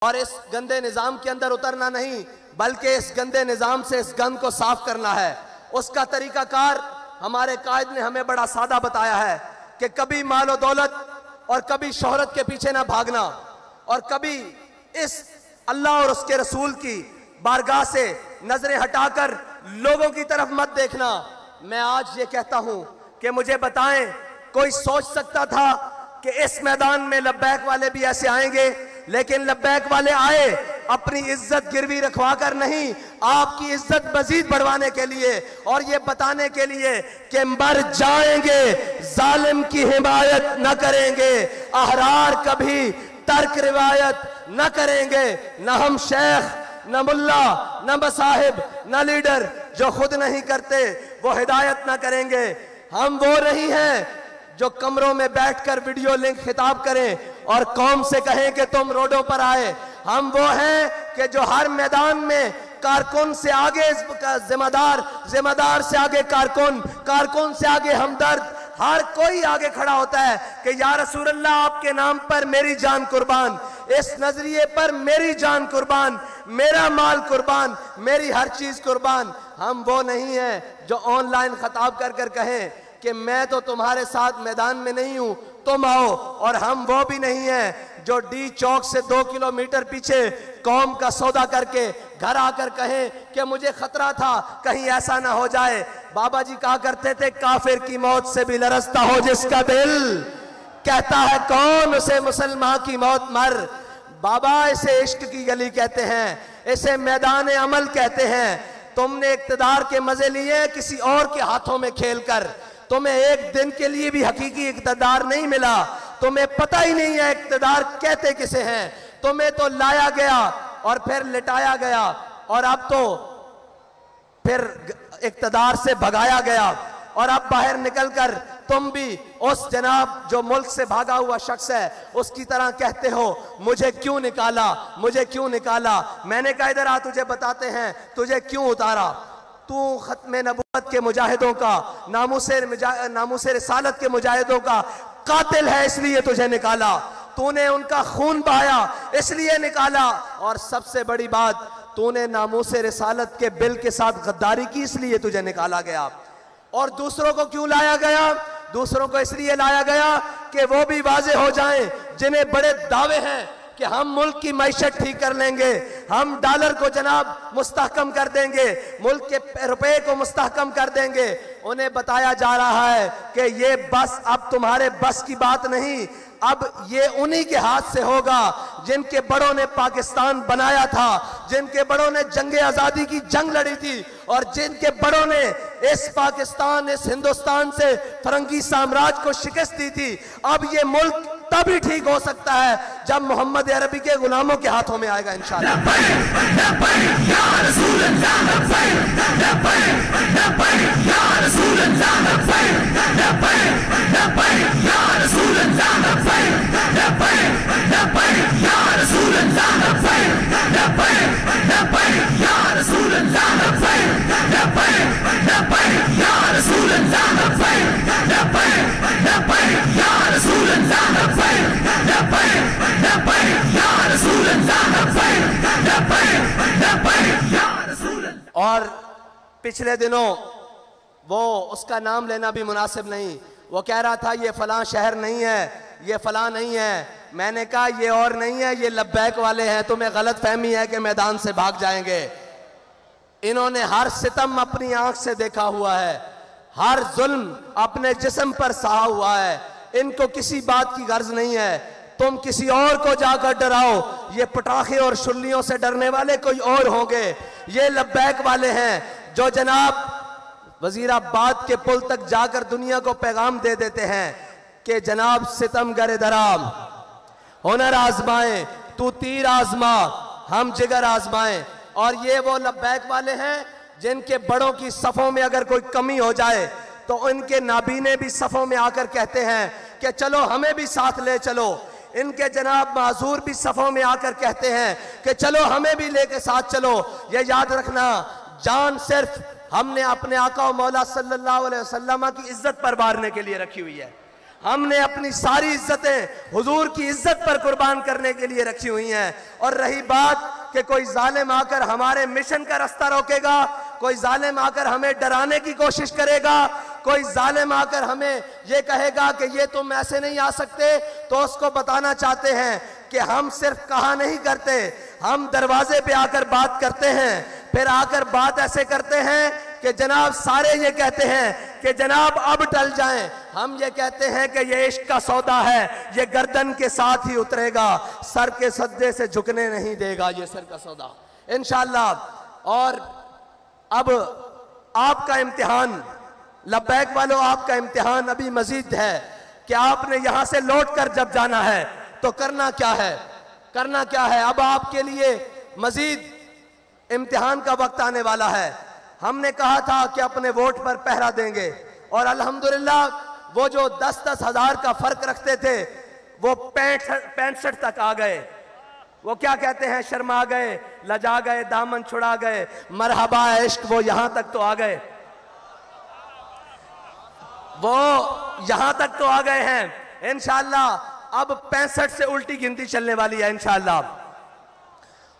और इस गंदे निजाम के अंदर उतरना नहीं, बल्कि इस गंदे निजाम से इस गंद को साफ करना है। उसका तरीकाकार हमारे कायद ने हमें बड़ा सादा बताया है कि कभी मालो दौलत और कभी शोहरत के पीछे ना भागना, और कभी इस अल्लाह और उसके रसूल की बारगाह से नजरें हटाकर लोगों की तरफ मत देखना। मैं आज ये कहता हूं कि मुझे बताएं, कोई सोच सकता था कि इस मैदान में लब्बैक वाले भी ऐसे आएंगे? लेकिन लब्बैक वाले आए अपनी इज्जत गिरवी रखवा कर नहीं, आपकी इज्जत मजीद बढ़वाने के लिए और ये बताने के लिए कि मर जाएंगे, जालिम की हिमायत न करेंगे, अहरार कभी तर्क रिवायत न करेंगे। न हम शेख, न मुल्ला, न मसाहिब, न लीडर जो खुद नहीं करते वो हिदायत न करेंगे। हम वो नहीं हैं जो कमरों में बैठकर वीडियो लिंक खिताब करें और कौम से कहें कि तुम रोडों पर आए। हम वो हैं कि जो हर मैदान में कारकुन से आगे जिम्मेदार, जिम्मेदार से आगे कारकुन, कारकुन से आगे हमदर्द, हर कोई आगे खड़ा होता है कि या रसूल अल्लाह आपके नाम पर मेरी जान कुर्बान, इस नजरिए पर मेरी जान कुर्बान, मेरा माल कुर्बान, मेरी हर चीज कुर्बान। हम वो नहीं हैं जो ऑनलाइन खताब कर कर कहें कि मैं तो तुम्हारे साथ मैदान में नहीं हूं, तुम आओ। और हम वो भी नहीं हैं जो डी चौक से 2 किलोमीटर पीछे कौम का सौदा करके घर आकर कहें कि मुझे खतरा था कहीं ऐसा ना हो जाए। बाबा जी कहा करते थे, काफिर की मौत से भी लरसता हो जिसका दिल, कहता है कौन उसे मुसलमान की मौत मर। बाबा इसे इश्क की गली कहते हैं, इसे मैदान अमल कहते हैं। तुमने इक्तदार के मजे लिए किसी और के हाथों में खेलकर, तुम्हें एक दिन के लिए भी हकीकी इक्तदार नहीं मिला, तुम्हें पता ही नहीं है इक्तदार कहते किसे हैं। तुम्हें तो लाया गया और फिर लिटाया गया, और अब तो फिर इक्तदार से भगाया गया, और अब बाहर निकलकर तुम भी उस जनाब जो मुल्क से भागा हुआ शख्स है उसकी तरह कहते हो मुझे क्यों निकाला, मुझे क्यों निकाला। मैंने कहा इधर आ, तुझे बताते हैं तुझे क्यों उतारा। तू खत्मे नबूवत के मुजाहिदों का, नामूसे रिसालत के मुजाहिदों का कातिल है, इसलिए तुझे निकाला। तूने उनका खून बहाया इसलिए निकाला, और सबसे बड़ी बात तूने नामूसे रिसालत के बिल के साथ गद्दारी की इसलिए तुझे निकाला गया। और दूसरों को क्यों लाया गया? दूसरों को इसलिए लाया गया कि वो भी वाजे हो जाएं जिन्हें बड़े दावे हैं कि हम मुल्क की मैशत ठीक कर लेंगे, हम डॉलर को जनाब मुस्तहकम कर देंगे, मुल्क के रुपए को मुस्तहकम कर देंगे। उन्हें बताया जा रहा है कि ये बस अब तुम्हारे बस की बात नहीं, अब ये उन्हीं के हाथ से होगा जिनके बड़ों ने पाकिस्तान बनाया था, जिनके बड़ों ने जंगे आजादी की जंग लड़ी थी, और जिनके बड़ों ने इस पाकिस्तान, इस हिंदुस्तान से फरंगी साम्राज्य को शिकस्त दी थी। अब ये मुल्क तभी ठीक हो सकता है जब मोहम्मद अरबी के गुलामों के हाथों में आएगा इंशाअल्लाह। और पिछले दिनों वो उसका नाम लेना भी मुनासिब नहीं, वो कह रहा था ये फलां शहर नहीं है, ये फलां नहीं है। मैंने कहा ये और नहीं है, ये लब्बैक वाले हैं, तुम्हें गलत फहमी है कि मैदान से भाग जाएंगे। इन्होंने हर सितम अपनी आंख से देखा हुआ है, हर जुल्म अपने जिस्म पर सहा हुआ है, इनको किसी बात की गर्ज नहीं है। तुम किसी और को जाकर डराओ, ये पटाखे और शुल्लियों से डरने वाले कोई और होंगे। ये लब्बैक वाले हैं जो जनाब वजीराबाद के पुल तक जाकर दुनिया को पैगाम दे देते हैं कि जनाब सितमगर दराम, हुनर आजमाएं, तू तीर आजमा, हम जिगर आजमाएं। और ये वो लब्बैक वाले हैं जिनके बड़ों की सफ़ों में अगर कोई कमी हो जाए तो इनके नाबीने भी सफ़ों में आकर कहते हैं कि चलो हमें भी साथ ले चलो। इनके जनाब माजूर भी सफ़ों में आकर कहते हैं कि चलो हमें भी लेके साथ चलो। ये याद रखना, जान सिर्फ हमने अपने आका और मौला सल्लल्लाहु अलैहि वसल्लम की इज्जत पर वारने के लिए रखी हुई है। हमने अपनी सारी इज्जतें हुजूर की इज्जत पर कुर्बान करने के लिए रखी हुई हैं। और रही बात कि कोई जालिम आकर हमारे मिशन का रास्ता रोकेगा, कोई जालिम आकर हमें डराने की कोशिश करेगा, कोई जालिम आकर हमें यह कहेगा कि ये तुम ऐसे नहीं आ सकते, तो उसको बताना चाहते हैं कि हम सिर्फ कहा नहीं करते, हम दरवाजे पे आकर बात करते हैं। फिर आकर बात ऐसे करते हैं कि जनाब सारे ये कहते हैं कि जनाब अब टल जाएं। हम ये कहते हैं कि ये इश्क का सौदा है, ये गर्दन के साथ ही उतरेगा, सर के सद्दे से झुकने नहीं देगा ये सर का सौदा इंशाअल्लाह। और अब आपका इम्तिहान, लब्बैक वालों, आपका इम्तिहान अभी मजीद है कि आपने यहां से लौट कर जब जाना है तो करना क्या है, करना क्या है। अब आपके लिए मजीद इम्तिहान का वक्त आने वाला है। हमने कहा था कि अपने वोट पर पहरा देंगे, और अल्हम्दुलिल्लाह वो जो 10-10 हजार का फर्क रखते थे वो 65 तक आ गए। वो क्या कहते हैं, शर्मा गए, लजा गए, दामन छुड़ा गए, मरहबा इश्क, वो यहां तक तो आ गए, वो यहां तक तो आ गए हैं। इंशाअल्लाह अब 65 से उल्टी गिनती चलने वाली है इंशाअल्लाह।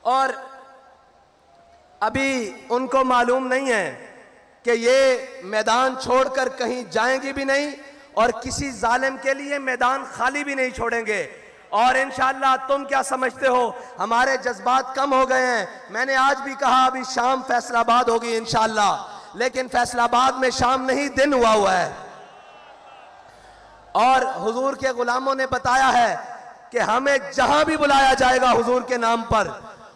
और अभी उनको मालूम नहीं है कि ये मैदान छोड़कर कहीं जाएंगी भी नहीं, और किसी जालिम के लिए मैदान खाली भी नहीं छोड़ेंगे। और इंशाअल्लाह तुम क्या समझते हो, हमारे जज्बात कम हो गए हैं। मैंने आज भी कहा अभी शाम फैसलाबाद होगी इंशाअल्लाह, लेकिन फैसलाबाद में शाम नहीं दिन हुआ है। और हुजूर के गुलामों ने बताया है कि हमें जहां भी बुलाया जाएगा हुजूर के नाम पर,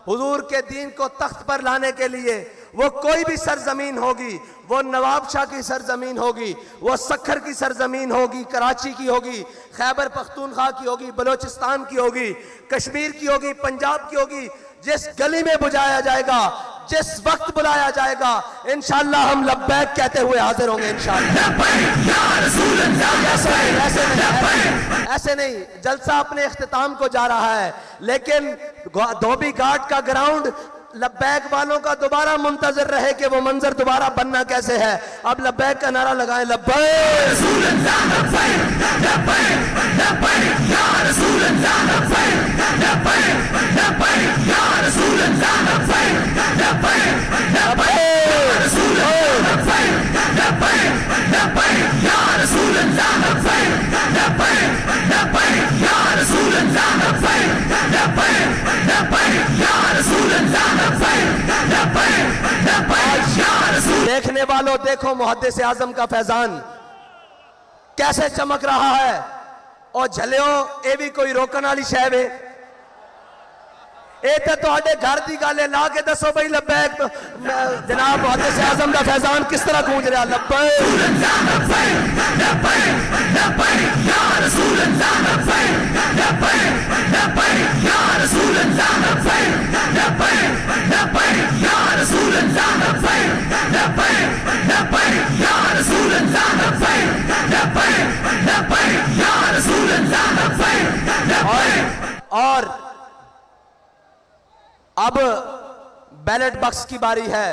हुजूर के दीन को तख्त पर लाने के लिए, वो कोई भी सरजमीन होगी, वो नवाबशाह की सरजमीन होगी, वो सखर की सरजमीन होगी, कराची की होगी, खैबर पख्तूनख्वा की होगी, बलोचिस्तान की होगी, कश्मीर की होगी, पंजाब की होगी, जिस गली में बुलाया जाएगा, जिस वक्त बुलाया जाएगा, इंशाअल्लाह हम लब्बैक कहते हुए हाजिर होंगे इंशाअल्लाह। ऐसे नहीं, जलसा अपने इख्तिताम को जा रहा है, लेकिन धोबी घाट का ग्राउंड लब्बैक वालों का दोबारा मुंतजर रहे कि वो मंजर दोबारा बनना कैसे है। अब लब्बैक का नारा लगाएं, लब्बैक देखने वालों देखो मुहद्दिस आजम का फैजान कैसे चमक रहा है। और झलियो ये भी कोई रोकने वाली शय वे, ये तो तुहाडे घर की गल है, ला के दसो भाई लब्बैक जनाब मुहद्दिस आजम का फैजान किस तरह गूंज रहा। और अब बैलेट बॉक्स की बारी है।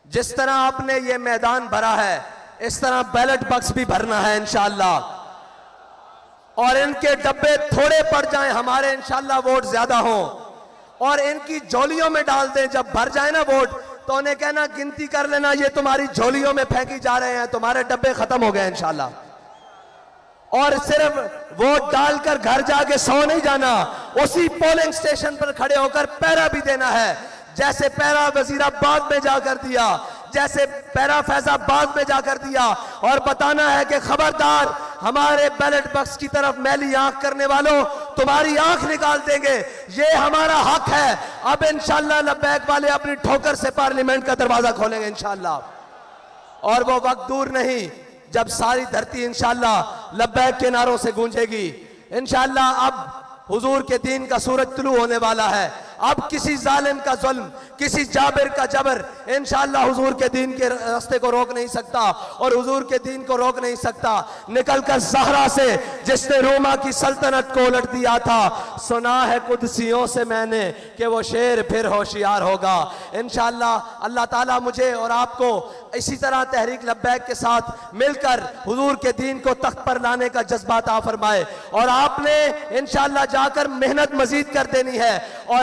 जिस तरह आपने ये मैदान भरा है, इस तरह बैलेट बॉक्स भी भरना है इंशाअल्लाह। और इनके डब्बे थोड़े पड़ जाएं, हमारे इंशाअल्लाह वोट ज्यादा हों, और इनकी झोलियों में डाल दें। जब भर जाए ना वोट तो उन्हें कहना गिनती कर लेना, ये तुम्हारी झोलियों में फेंकी जा रहे हैं, तुम्हारे डब्बे खत्म हो गए इंशाअल्लाह। और सिर्फ वोट डालकर घर जाके सो नहीं जाना, उसी पोलिंग स्टेशन पर खड़े होकर पहरा भी देना है। जैसे पहरा वजीराबाद में जाकर दिया, जैसे पहरा फैजाबाद में जाकर दिया, और बताना है कि खबरदार हमारे बैलेट बॉक्स की तरफ मैली आंख करने वालों, तुम्हारी आंख निकाल देंगे, ये हमारा हक है। अब इंशाअल्लाह लब्बैक वाले अपनी ठोकर से पार्लियामेंट का दरवाजा खोलेंगे इंशाअल्लाह। और वो वक्त दूर नहीं जब सारी धरती इंशाअल्लाह लब्बैक के नारों से गूंजेगी इंशाअल्लाह। अब हुजूर के दीन का सूरज तुलू होने वाला है। अब किसी जालिम का जुल्म, किसी जाबिर का जबर इंशाअल्लाह हुजूर के दीन के रास्ते को रोक नहीं सकता और हुजूर के दीन को रोक नहीं सकता। निकलकर ज़हरा से जिसने रोमा की सल्तनत को उलट दिया था, सुना है कुदसियों से मैंने कि वो शेर फिर होशियार होगा। इंशाअल्लाह अल्लाह ताला मुझे और आपको इसी तरह तहरीक लब्बैक के साथ मिलकर हुजूर के दीन को तख्त पर लाने का जज्बा अता फरमाए और आपने इंशाअल्लाह जाकर मेहनत मजीद कर देनी है और